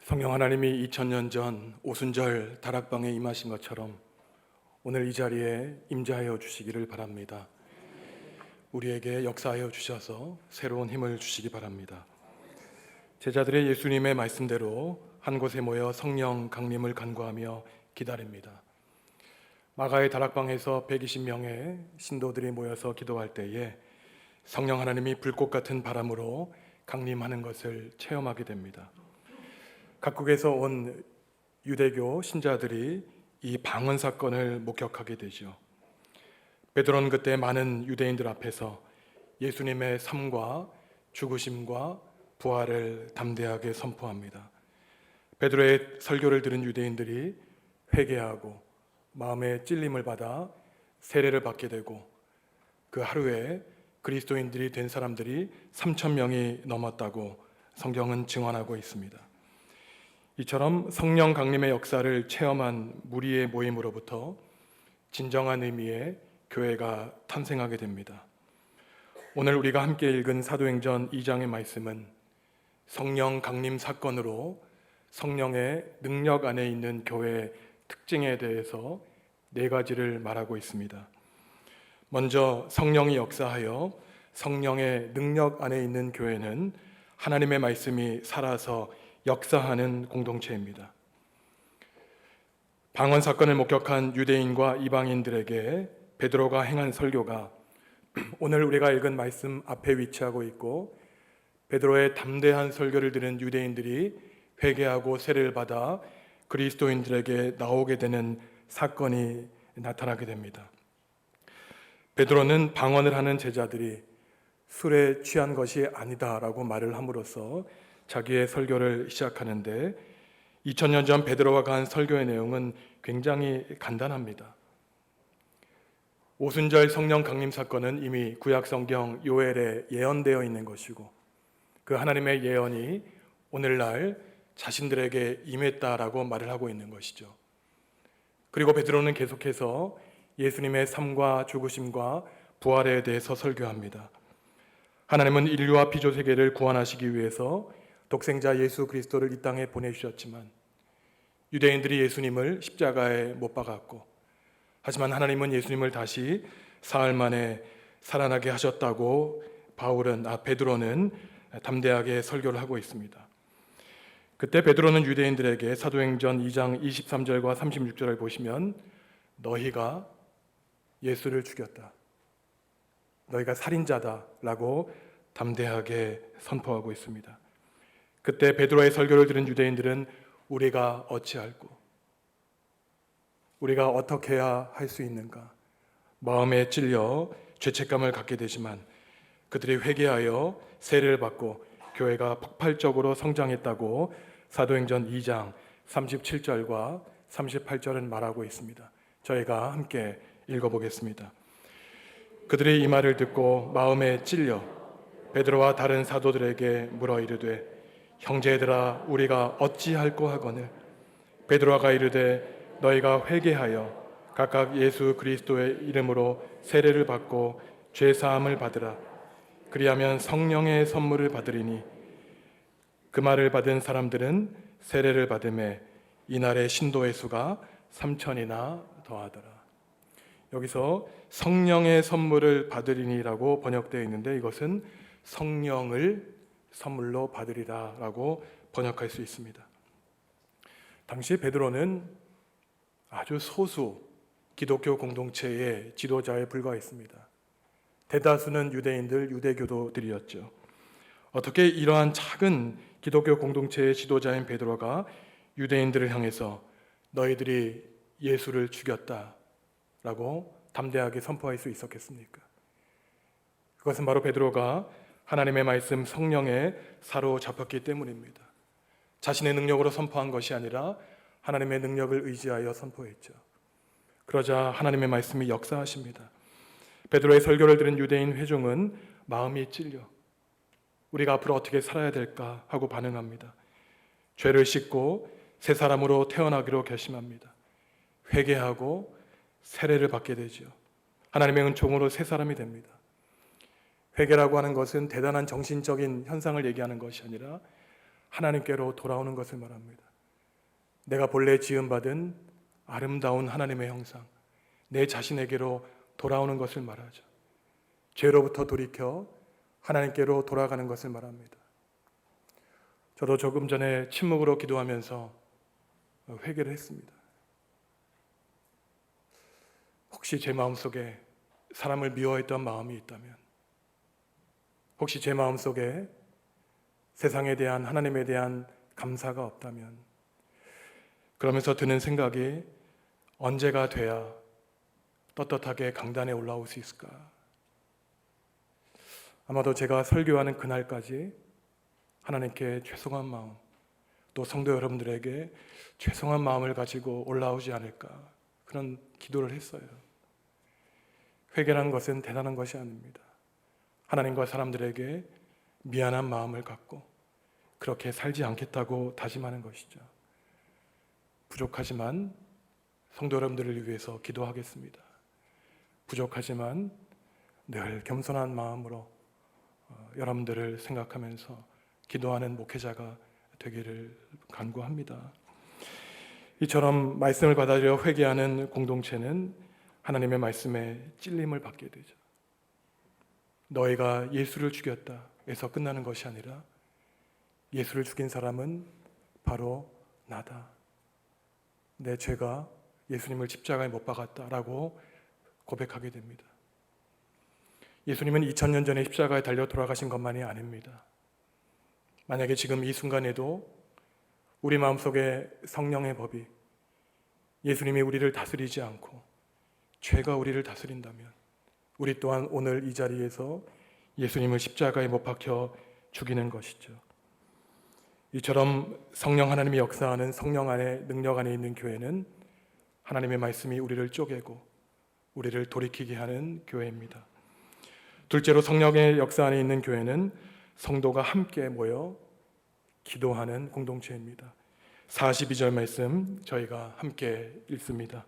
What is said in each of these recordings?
성령 하나님이 2000년 전 오순절 다락방에 임하신 것처럼 오늘 이 자리에 임재하여 주시기를 바랍니다. 우리에게 역사하여 주셔서 새로운 힘을 주시기 바랍니다. 제자들의 예수님의 말씀대로 한 곳에 모여 성령 강림을 간구하며 기다립니다. 마가의 다락방에서 120명의 신도들이 모여서 기도할 때에 성령 하나님이 불꽃 같은 바람으로 강림하는 것을 체험하게 됩니다. 각국에서 온 유대교 신자들이 이 방언 사건을 목격하게 되죠. 베드로는 그때 많은 유대인들 앞에서 예수님의 삶과 죽으심과 부활을 담대하게 선포합니다. 베드로의 설교를 들은 유대인들이 회개하고 마음의 찔림을 받아 세례를 받게 되고 그 하루에 그리스도인들이 된 사람들이 3,000명이 넘었다고 성경은 증언하고 있습니다. 이처럼 성령 강림의 역사를 체험한 무리의 모임으로부터 진정한 의미의 교회가 탄생하게 됩니다. 오늘 우리가 함께 읽은 사도행전 2장의 말씀은 성령 강림 사건으로 성령의 능력 안에 있는 교회의 특징에 대해서 4가지를 말하고 있습니다. 먼저 성령이 역사하여 성령의 능력 안에 있는 교회는 하나님의 말씀이 살아서 역사하는 공동체입니다. 방언 사건을 목격한 유대인과 이방인들에게 베드로가 행한 설교가 오늘 우리가 읽은 말씀 앞에 위치하고 있고, 베드로의 담대한 설교를 들은 유대인들이 회개하고 세례를 받아 그리스도인들에게 나오게 되는 사건이 나타나게 됩니다. 베드로는 방언을 하는 제자들이 술에 취한 것이 아니다라고 말을 함으로써 자기의 설교를 시작하는데, 2000년 전 베드로가 한 설교의 내용은 굉장히 간단합니다. 오순절 성령 강림 사건은 이미 구약 성경 요엘에 예언되어 있는 것이고, 그 하나님의 예언이 오늘날 자신들에게 임했다라고 말을 하고 있는 것이죠. 그리고 베드로는 계속해서 예수님의 삶과 죽으심과 부활에 대해서 설교합니다. 하나님은 인류와 피조 세계를 구원하시기 위해서 독생자 예수 그리스도를 이 땅에 보내주셨지만 유대인들이 예수님을 십자가에 못 박았고, 하지만 하나님은 예수님을 다시 사흘 만에 살아나게 하셨다고 베드로는 담대하게 설교를 하고 있습니다. 그때 베드로는 유대인들에게 사도행전 2장 23절과 36절을 보시면 너희가 예수를 죽였다, 너희가 살인자다라고 담대하게 선포하고 있습니다. 그때 베드로의 설교를 들은 유대인들은 우리가 어찌할꼬, 우리가 어떻게 해야 할 수 있는가 마음에 찔려 죄책감을 갖게 되지만 그들이 회개하여 세례를 받고 교회가 폭발적으로 성장했다고 사도행전 2장 37절과 38절은 말하고 있습니다. 저희가 함께 읽어보겠습니다. 그들이 이 말을 듣고 마음에 찔려 베드로와 다른 사도들에게 물어 이르되 형제들아 우리가 어찌할꼬 하거늘 베드로가 이르되 너희가 회개하여 각각 예수 그리스도의 이름으로 세례를 받고 죄 사함을 받으라. 그리하면 성령의 선물을 받으리니 그 말을 받은 사람들은 세례를 받음에 이날의 신도의 수가 3,000이나 더하더라. 여기서 성령의 선물을 받으리니라고 번역되어 있는데 이것은 성령을 선물로 받으리라 라고 번역할 수 있습니다. 당시 베드로는 아주 소수 기독교 공동체의 지도자에 불과했습니다. 대다수는 유대인들, 유대교도들이었죠. 어떻게 이러한 작은 기독교 공동체의 지도자인 베드로가 유대인들을 향해서 너희들이 예수를 죽였다라고 담대하게 선포할 수 있었겠습니까? 그것은 바로 베드로가 하나님의 말씀 성령에 사로잡혔기 때문입니다. 자신의 능력으로 선포한 것이 아니라 하나님의 능력을 의지하여 선포했죠. 그러자 하나님의 말씀이 역사하십니다. 베드로의 설교를 들은 유대인 회중은 마음이 찔려 우리가 앞으로 어떻게 살아야 될까 하고 반응합니다. 죄를 씻고 새 사람으로 태어나기로 결심합니다. 회개하고 세례를 받게 되죠. 하나님의 은총으로 새 사람이 됩니다. 회개라고 하는 것은 대단한 정신적인 현상을 얘기하는 것이 아니라 하나님께로 돌아오는 것을 말합니다. 내가 본래 지음받은 아름다운 하나님의 형상, 내 자신에게로 돌아오는 것을 말하죠. 죄로부터 돌이켜 하나님께로 돌아가는 것을 말합니다. 저도 조금 전에 침묵으로 기도하면서 회개를 했습니다. 혹시 제 마음속에 사람을 미워했던 마음이 있다면, 혹시 제 마음속에 세상에 대한, 하나님에 대한 감사가 없다면, 그러면서 드는 생각이 언제가 돼야 떳떳하게 강단에 올라올 수 있을까? 아마도 제가 설교하는 그날까지 하나님께 죄송한 마음, 또 성도 여러분들에게 죄송한 마음을 가지고 올라오지 않을까, 그런 기도를 했어요. 회개라는 것은 대단한 것이 아닙니다. 하나님과 사람들에게 미안한 마음을 갖고 그렇게 살지 않겠다고 다짐하는 것이죠. 부족하지만 성도 여러분들을 위해서 기도하겠습니다. 부족하지만 늘 겸손한 마음으로 여러분들을 생각하면서 기도하는 목회자가 되기를 간구합니다. 이처럼 말씀을 받아들여 회개하는 공동체는 하나님의 말씀에 찔림을 받게 되죠. 너희가 예수를 죽였다 에서 끝나는 것이 아니라 예수를 죽인 사람은 바로 나다. 내 죄가 예수님을 십자가에 못 박았다라고 고백하게 됩니다. 예수님은 2000년 전에 십자가에 달려 돌아가신 것만이 아닙니다. 만약에 지금 이 순간에도 우리 마음속에 성령의 법이, 예수님이 우리를 다스리지 않고 죄가 우리를 다스린다면 우리 또한 오늘 이 자리에서 예수님을 십자가에 못 박혀 죽이는 것이죠. 이처럼 성령 하나님이 역사하는 성령 안에, 능력 안에 있는 교회는 하나님의 말씀이 우리를 쪼개고 우리를 돌이키게 하는 교회입니다. 둘째로 성령의 역사 안에 있는 교회는 성도가 함께 모여 기도하는 공동체입니다. 42절 말씀 저희가 함께 읽습니다.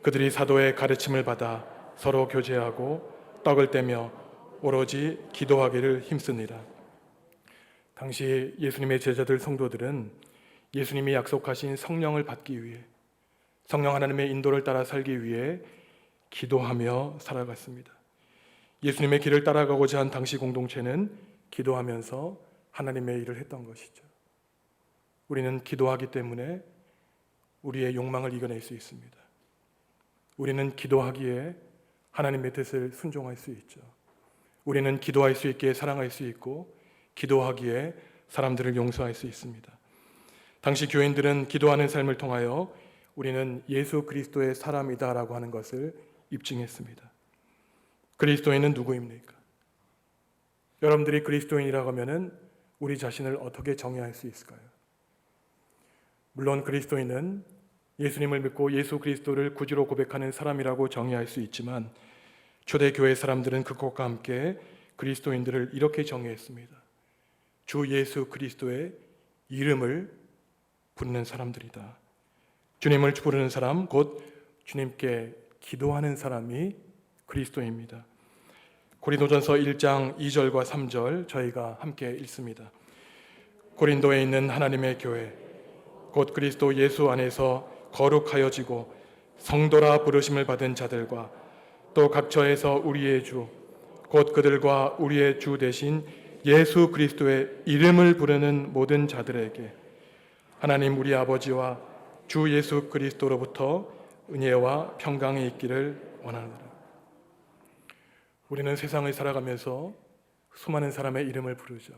그들이 사도의 가르침을 받아 서로 교제하고 떡을 떼며 오로지 기도하기를 힘쓰니라. 당시 예수님의 제자들 성도들은 예수님이 약속하신 성령을 받기 위해, 성령 하나님의 인도를 따라 살기 위해 기도하며 살아갔습니다. 예수님의 길을 따라가고자 한 당시 공동체는 기도하면서 하나님의 일을 했던 것이죠. 우리는 기도하기 때문에 우리의 욕망을 이겨낼 수 있습니다. 우리는 기도하기에 하나님의 뜻을 순종할 수 있죠. 우리는 기도할 수 있기에 사랑할 수 있고, 기도하기에 사람들을 용서할 수 있습니다. 당시 교인들은 기도하는 삶을 통하여 우리는 예수 그리스도의 사람이다라고 하는 것을 입증했습니다. 그리스도인은 누구입니까? 여러분들이 그리스도인이라고 하면은 우리 자신을 어떻게 정의할 수 있을까요? 물론 그리스도인은 예수님을 믿고 예수 그리스도를 구주로 고백하는 사람이라고 정의할 수 있지만, 초대교회 사람들은 그것과 함께 그리스도인들을 이렇게 정의했습니다. 주 예수 그리스도의 이름을 부르는 사람들이다. 주님을 부르는 사람, 곧 주님께 기도하는 사람이 그리스도입니다. 고린도전서 1장 2절과 3절 저희가 함께 읽습니다. 고린도에 있는 하나님의 교회, 곧 그리스도 예수 안에서 거룩하여지고 성도라 부르심을 받은 자들과 또 각처에서 우리의 주, 곧 그들과 우리의 주 대신 예수 그리스도의 이름을 부르는 모든 자들에게 하나님 우리 아버지와 주 예수 그리스도로부터 은혜와 평강이 있기를 원하노라. 우리는 세상을 살아가면서 수많은 사람의 이름을 부르죠.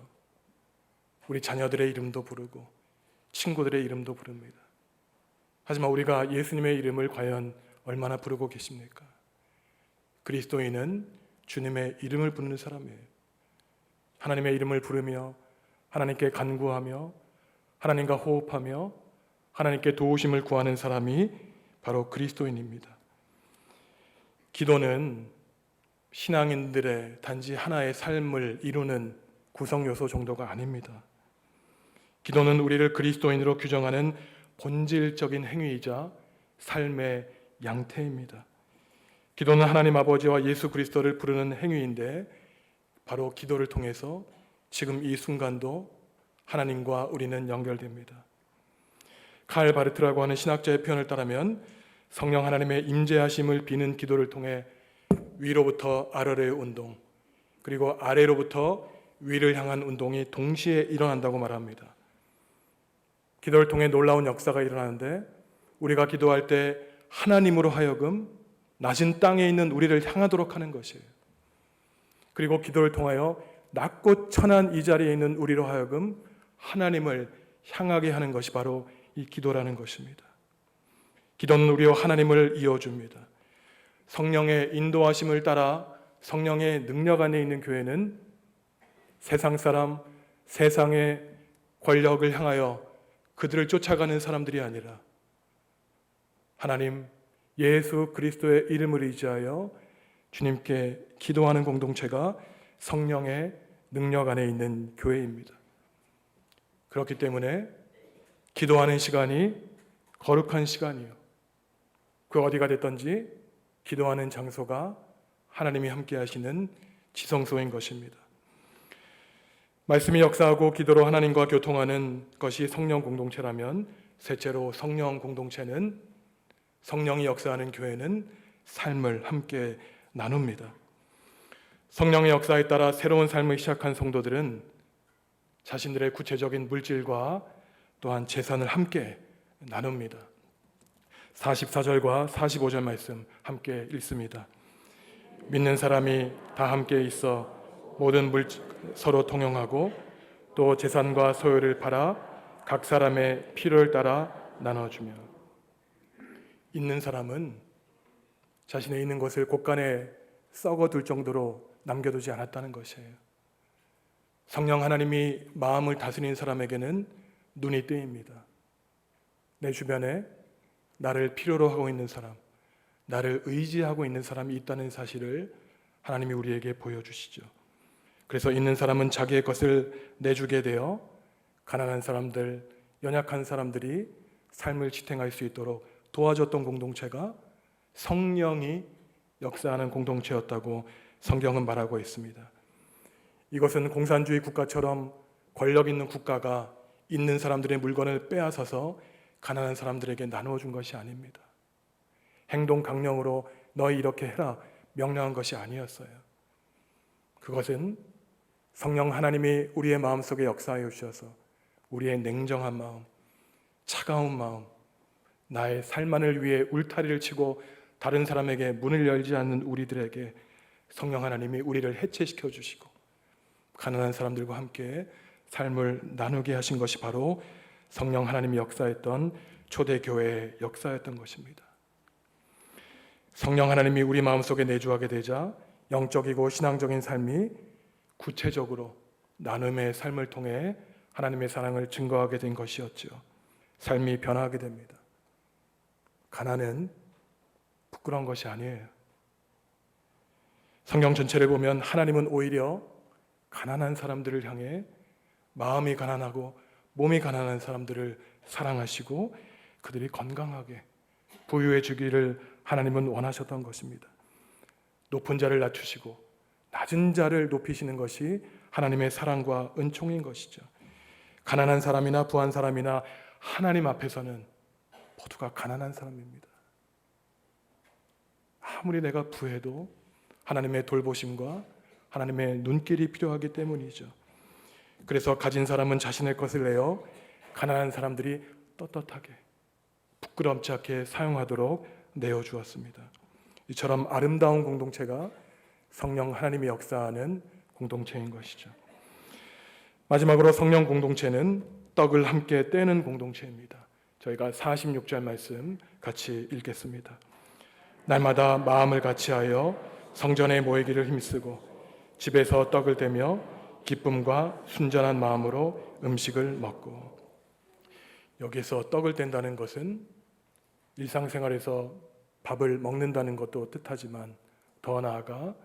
우리 자녀들의 이름도 부르고 친구들의 이름도 부릅니다. 하지만 우리가 예수님의 이름을 과연 얼마나 부르고 계십니까? 그리스도인은 주님의 이름을 부르는 사람이에요. 하나님의 이름을 부르며 하나님께 간구하며 하나님과 호흡하며 하나님께 도우심을 구하는 사람이 바로 그리스도인입니다. 기도는 신앙인들의 단지 하나의 삶을 이루는 구성 요소 정도가 아닙니다. 기도는 우리를 그리스도인으로 규정하는 본질적인 행위이자 삶의 양태입니다. 기도는 하나님 아버지와 예수 그리스도를 부르는 행위인데, 바로 기도를 통해서 지금 이 순간도 하나님과 우리는 연결됩니다. 칼 바르트라고 하는 신학자의 표현을 따르면 성령 하나님의 임재하심을 비는 기도를 통해 위로부터 아래로의 운동, 그리고 아래로부터 위를 향한 운동이 동시에 일어난다고 말합니다. 기도를 통해 놀라운 역사가 일어나는데, 우리가 기도할 때 하나님으로 하여금 낮은 땅에 있는 우리를 향하도록 하는 것이에요. 그리고 기도를 통하여 낮고 천한 이 자리에 있는 우리로 하여금 하나님을 향하게 하는 것이 바로 이 기도라는 것입니다. 기도는 우리와 하나님을 이어줍니다. 성령의 인도하심을 따라 성령의 능력 안에 있는 교회는 세상 사람, 세상의 권력을 향하여 그들을 쫓아가는 사람들이 아니라 하나님 예수 그리스도의 이름을 의지하여 주님께 기도하는 공동체가 성령의 능력 안에 있는 교회입니다. 그렇기 때문에 기도하는 시간이 거룩한 시간이요, 그 어디가 됐든지 기도하는 장소가 하나님이 함께 하시는 지성소인 것입니다. 말씀이 역사하고 기도로 하나님과 교통하는 것이 성령 공동체라면, 셋째로 성령 공동체는, 성령이 역사하는 교회는 삶을 함께 나눕니다. 성령의 역사에 따라 새로운 삶을 시작한 성도들은 자신들의 구체적인 물질과 또한 재산을 함께 나눕니다. 44절과 45절 말씀 함께 읽습니다. 믿는 사람이 다 함께 있어 모든 물질 서로 통용하고 또 재산과 소유를 팔아 각 사람의 필요를 따라 나눠주며. 있는 사람은 자신의 있는 것을 곳간에 썩어둘 정도로 남겨두지 않았다는 것이에요. 성령 하나님이 마음을 다스리는 사람에게는 눈이 뜨입니다. 내 주변에 나를 필요로 하고 있는 사람, 나를 의지하고 있는 사람이 있다는 사실을 하나님이 우리에게 보여주시죠. 그래서 있는 사람은 자기의 것을 내주게 되어 가난한 사람들, 연약한 사람들이 삶을 지탱할 수 있도록 도와줬던 공동체가 성령이 역사하는 공동체였다고 성경은 말하고 있습니다. 이것은 공산주의 국가처럼 권력 있는 국가가 있는 사람들의 물건을 빼앗아서 가난한 사람들에게 나누어 준 것이 아닙니다. 행동 강령으로 너희 이렇게 해라 명령한 것이 아니었어요. 그것은 성령 하나님이 우리의 마음속에 역사하여 주셔서 우리의 냉정한 마음, 차가운 마음, 나의 삶만을 위해 울타리를 치고 다른 사람에게 문을 열지 않는 우리들에게 성령 하나님이 우리를 해체시켜 주시고 가난한 사람들과 함께 삶을 나누게 하신 것이 바로 성령 하나님이 역사했던 초대교회의 역사였던 것입니다. 성령 하나님이 우리 마음속에 내주하게 되자 영적이고 신앙적인 삶이 구체적으로 나눔의 삶을 통해 하나님의 사랑을 증거하게 된 것이었죠. 삶이 변화하게 됩니다. 가난은 부끄러운 것이 아니에요. 성경 전체를 보면 하나님은 오히려 가난한 사람들을 향해 마음이 가난하고 몸이 가난한 사람들을 사랑하시고 그들이 건강하게 부유해지기를 하나님은 원하셨던 것입니다. 높은 자를 낮추시고 낮은 자를 높이시는 것이 하나님의 사랑과 은총인 것이죠. 가난한 사람이나 부한 사람이나 하나님 앞에서는 모두가 가난한 사람입니다. 아무리 내가 부해도 하나님의 돌보심과 하나님의 눈길이 필요하기 때문이죠. 그래서 가진 사람은 자신의 것을 내어 가난한 사람들이 떳떳하게 부끄럽지 않게 사용하도록 내어주었습니다. 이처럼 아름다운 공동체가 성령 하나님이 역사하는 공동체인 것이죠. 마지막으로 성령 공동체는 떡을 함께 떼는 공동체입니다. 저희가 46절 말씀 같이 읽겠습니다. 날마다 마음을 같이하여 성전에 모이기를 힘쓰고 집에서 떡을 떼며 기쁨과 순전한 마음으로 음식을 먹고. 여기서 떡을 뗀다는 것은 일상생활에서 밥을 먹는다는 것도 뜻하지만 더 나아가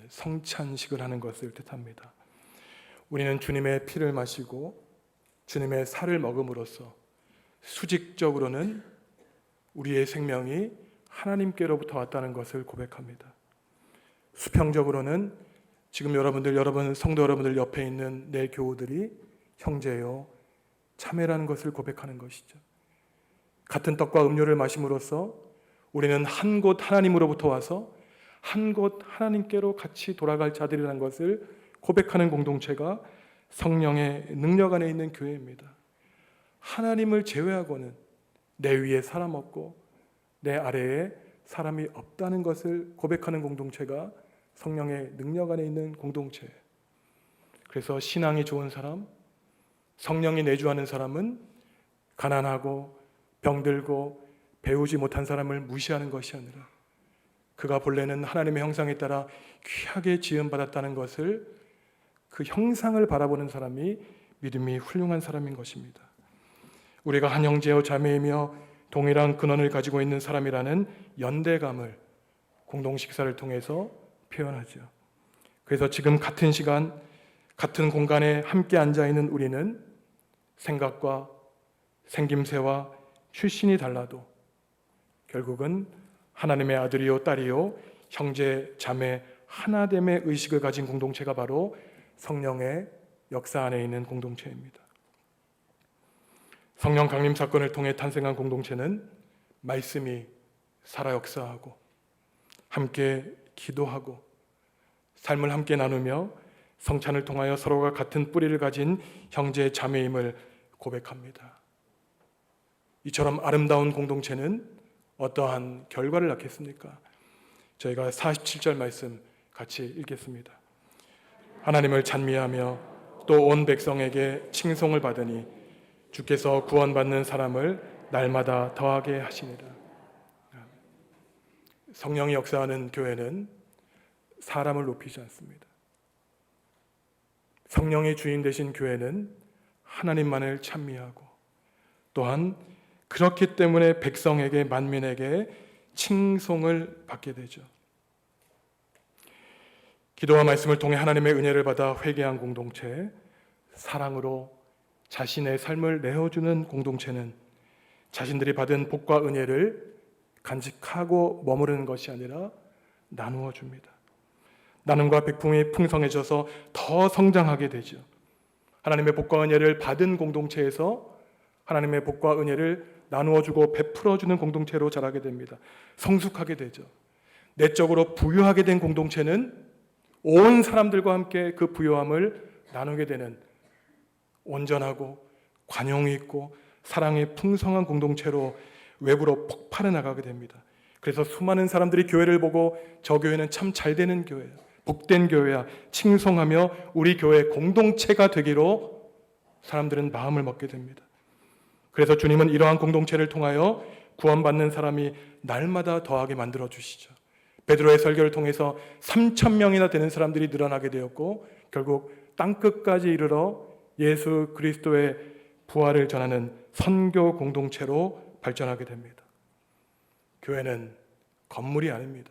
성찬식을 하는 것을 뜻합니다. 우리는 주님의 피를 마시고 주님의 살을 먹음으로써 수직적으로는 우리의 생명이 하나님께로부터 왔다는 것을 고백합니다. 수평적으로는 지금 여러분 성도 여러분들 옆에 있는 내 교우들이 형제요 자매라는 것을 고백하는 것이죠. 같은 떡과 음료를 마심으로써 우리는 한 곳 하나님으로부터 와서 한 곳 하나님께로 같이 돌아갈 자들이라는 것을 고백하는 공동체가 성령의 능력 안에 있는 교회입니다. 하나님을 제외하고는 내 위에 사람 없고 내 아래에 사람이 없다는 것을 고백하는 공동체가 성령의 능력 안에 있는 공동체예요. 그래서 신앙이 좋은 사람, 성령이 내주하는 사람은 가난하고 병들고 배우지 못한 사람을 무시하는 것이 아니라 그가 본래는 하나님의 형상에 따라 귀하게 지음받았다는 것을, 그 형상을 바라보는 사람이 믿음이 훌륭한 사람인 것입니다. 우리가 한 형제요 자매이며 동일한 근원을 가지고 있는 사람이라는 연대감을 공동식사를 통해서 표현하죠. 그래서 지금 같은 시간 같은 공간에 함께 앉아있는 우리는 생각과 생김새와 출신이 달라도 결국은 하나님의 아들이요 딸이요 형제 자매 하나됨의 의식을 가진 공동체가 바로 성령의 역사 안에 있는 공동체입니다. 성령 강림 사건을 통해 탄생한 공동체는 말씀이 살아 역사하고 함께 기도하고 삶을 함께 나누며 성찬을 통하여 서로가 같은 뿌리를 가진 형제 자매임을 고백합니다. 이처럼 아름다운 공동체는 어떠한 결과를 낳겠습니까? 저희가 47절 말씀 같이 읽겠습니다. 하나님을 찬미하며 또 온 백성에게 칭송을 받으니 주께서 구원받는 사람을 날마다 더하게 하시니라. 성령이 역사하는 교회는 사람을 높이지 않습니다. 성령의 주인 되신 교회는 하나님만을 찬미하고 또한 그렇기 때문에 백성에게 만민에게 칭송을 받게 되죠. 기도와 말씀을 통해 하나님의 은혜를 받아 회개한 공동체, 사랑으로 자신의 삶을 내어주는 공동체는 자신들이 받은 복과 은혜를 간직하고 머무르는 것이 아니라 나누어 줍니다. 나눔과 백품이 풍성해져서 더 성장하게 되죠. 하나님의 복과 은혜를 받은 공동체에서 하나님의 복과 은혜를 나누어주고 베풀어주는 공동체로 자라게 됩니다. 성숙하게 되죠. 내적으로 부유하게 된 공동체는 온 사람들과 함께 그 부유함을 나누게 되는 온전하고 관용이 있고 사랑이 풍성한 공동체로 외부로 폭발해 나가게 됩니다. 그래서 수많은 사람들이 교회를 보고 저 교회는 참 잘 되는 교회야, 복된 교회야 칭송하며 우리 교회 공동체가 되기로 사람들은 마음을 먹게 됩니다. 그래서 주님은 이러한 공동체를 통하여 구원받는 사람이 날마다 더하게 만들어 주시죠. 베드로의 설교를 통해서 3,000명이나 되는 사람들이 늘어나게 되었고 결국 땅끝까지 이르러 예수 그리스도의 부활을 전하는 선교 공동체로 발전하게 됩니다. 교회는 건물이 아닙니다.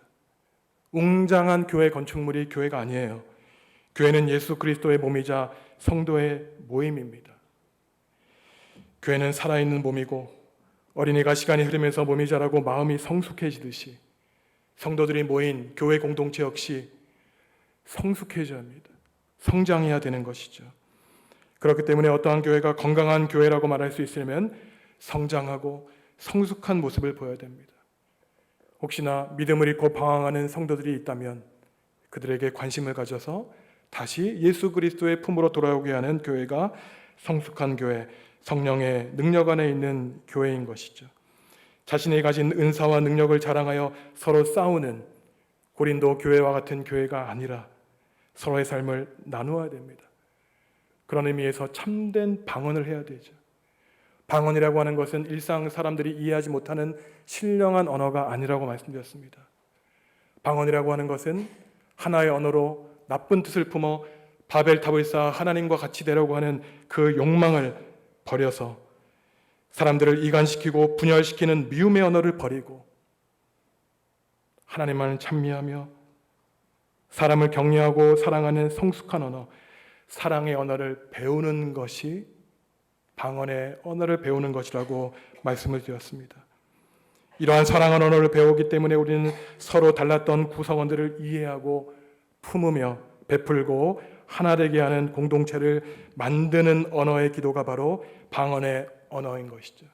웅장한 교회 건축물이 교회가 아니에요. 교회는 예수 그리스도의 몸이자 성도의 모임입니다. 교회는 살아있는 몸이고 어린이가 시간이 흐르면서 몸이 자라고 마음이 성숙해지듯이 성도들이 모인 교회 공동체 역시 성숙해져야 합니다. 성장해야 되는 것이죠. 그렇기 때문에 어떠한 교회가 건강한 교회라고 말할 수 있으려면 성장하고 성숙한 모습을 보여야 됩니다. 혹시나 믿음을 잃고 방황하는 성도들이 있다면 그들에게 관심을 가져서 다시 예수 그리스도의 품으로 돌아오게 하는 교회가 성숙한 교회, 성령의 능력 안에 있는 교회인 것이죠. 자신이 가진 은사와 능력을 자랑하여 서로 싸우는 고린도 교회와 같은 교회가 아니라 서로의 삶을 나누어야 됩니다. 그런 의미에서 참된 방언을 해야 되죠. 방언이라고 하는 것은 일상 사람들이 이해하지 못하는 신령한 언어가 아니라고 말씀드렸습니다. 방언이라고 하는 것은 하나의 언어로 나쁜 뜻을 품어 바벨탑을 쌓아 하나님과 같이 되려고 하는 그 욕망을 버려서 사람들을 이간시키고 분열시키는 미움의 언어를 버리고 하나님만을 찬미하며 사람을 격려하고 사랑하는 성숙한 언어, 사랑의 언어를 배우는 것이 방언의 언어를 배우는 것이라고 말씀을 드렸습니다. 이러한 사랑한 언어를 배우기 때문에 우리는 서로 달랐던 구성원들을 이해하고 품으며 베풀고 하나 되게 하는 공동체를 만드는 언어의 기도가 바로 방언의 언어인 것이죠.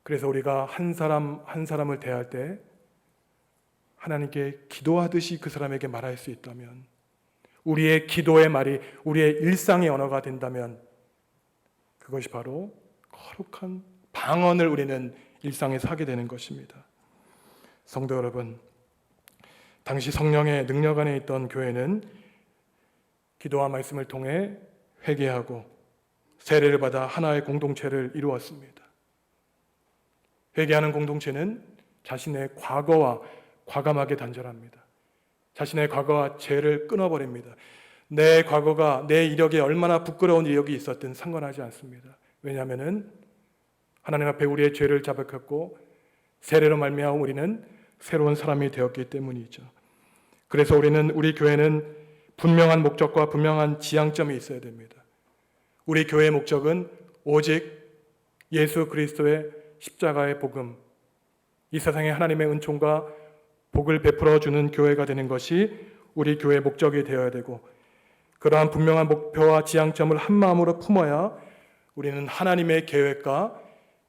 그래서 우리가 한 사람 한 사람을 대할 때 하나님께 기도하듯이 그 사람에게 말할 수 있다면, 우리의 기도의 말이 우리의 일상의 언어가 된다면 그것이 바로 거룩한 방언을 우리는 일상에서 하게 되는 것입니다. 성도 여러분, 당시 성령의 능력 안에 있던 교회는 기도와 말씀을 통해 회개하고 세례를 받아 하나의 공동체를 이루었습니다. 회개하는 공동체는 자신의 과거와 과감하게 단절합니다. 자신의 과거와 죄를 끊어버립니다. 내 과거가 내 이력에 얼마나 부끄러운 이력이 있었든 상관하지 않습니다. 왜냐하면 하나님 앞에 우리의 죄를 자백했고 세례로 말미암아 우리는 새로운 사람이 되었기 때문이죠. 그래서 우리 교회는 분명한 목적과 분명한 지향점이 있어야 됩니다. 우리 교회의 목적은 오직 예수 그리스도의 십자가의 복음, 이 세상에 하나님의 은총과 복을 베풀어 주는 교회가 되는 것이 우리 교회의 목적이 되어야 되고, 그러한 분명한 목표와 지향점을 한 마음으로 품어야 우리는 하나님의 계획과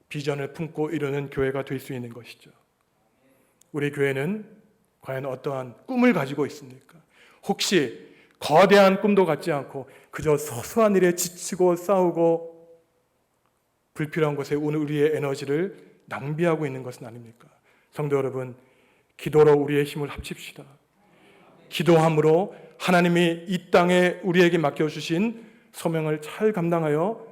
비전을 품고 이루는 교회가 될 수 있는 것이죠. 우리 교회는 과연 어떠한 꿈을 가지고 있습니까? 혹시 거대한 꿈도 갖지 않고 그저 소소한 일에 지치고 싸우고 불필요한 것에 우리의 에너지를 낭비하고 있는 것은 아닙니까? 성도 여러분, 기도로 우리의 힘을 합칩시다. 기도함으로 하나님이 이 땅에 우리에게 맡겨주신 소명을 잘 감당하여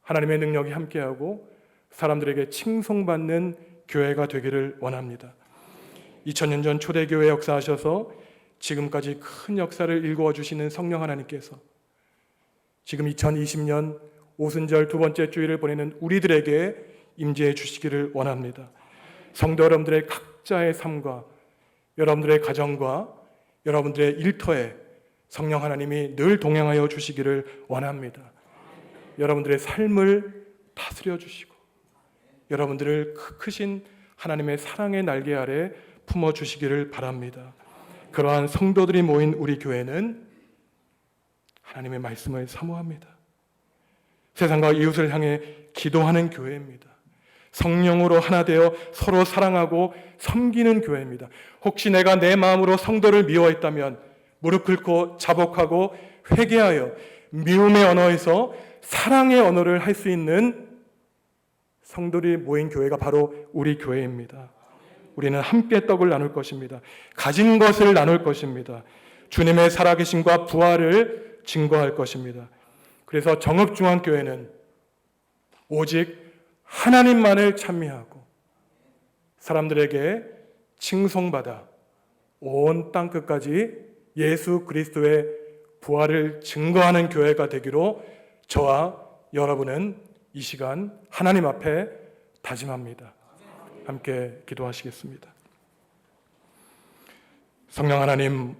하나님의 능력이 함께하고 사람들에게 칭송받는 교회가 되기를 원합니다. 2000년 전 초대교회 역사하셔서 지금까지 큰 역사를 일구어 주시는 성령 하나님께서 지금 2020년 오순절 두 번째 주일을 보내는 우리들에게 임재해 주시기를 원합니다. 성도 여러분들의 각자의 삶과 여러분들의 가정과 여러분들의 일터에 성령 하나님이 늘 동행하여 주시기를 원합니다. 여러분들의 삶을 다스려 주시고 여러분들을 크신 하나님의 사랑의 날개 아래 품어 주시기를 바랍니다. 그러한 성도들이 모인 우리 교회는 하나님의 말씀을 사모합니다. 세상과 이웃을 향해 기도하는 교회입니다. 성령으로 하나 되어 서로 사랑하고 섬기는 교회입니다. 혹시 내가 내 마음으로 성도를 미워했다면 무릎 꿇고 자복하고 회개하여 미움의 언어에서 사랑의 언어를 할 수 있는 성도들이 모인 교회가 바로 우리 교회입니다. 우리는 함께 떡을 나눌 것입니다. 가진 것을 나눌 것입니다. 주님의 살아계심과 부활을 증거할 것입니다. 그래서 정읍중앙교회는 오직 하나님만을 찬미하고 사람들에게 칭송받아 온 땅끝까지 예수 그리스도의 부활을 증거하는 교회가 되기로 저와 여러분은 이 시간 하나님 앞에 다짐합니다. 함께 기도하시겠습니다. 성령 하나님,